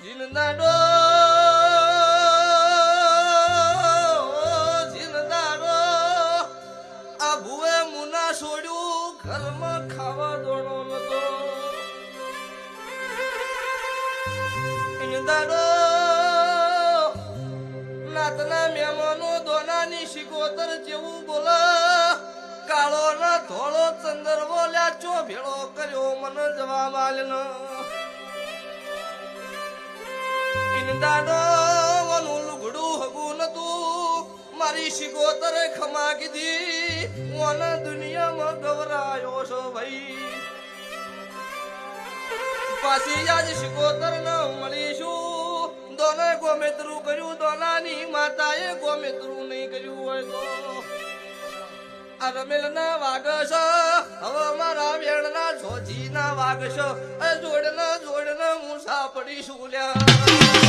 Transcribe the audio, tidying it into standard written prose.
જીનદાડો જીનદાડો આ ભુએ મુના છોડ્યું ઘરમાં ખાવા દોડો નતો જીનદાડો નાતના મહેમાનો દોનાની શિકોતર જેવું બોલે કાળો ના ધોળો ચંદર બોલ્યા ચો ભેળો કર્યો મને જવાબ આલ્યો દાદો વનું લુગડું હગું નતું મારી શિકોતર ખમા કીધી મને દુનિયામાં ગવરાયો છો ભાઈ પાછી આજ શિકોતર ન મળીશું દોને ગોમેતરું કર્યું દોનાની માતાએ ગોમેતરું નહીં કર્યું હોય તો આ રમેલ ના વાગશ હવે મારા વેણ ના જોજી ના વાગશ જોડના જોડના મુસા પડીશું લ્યા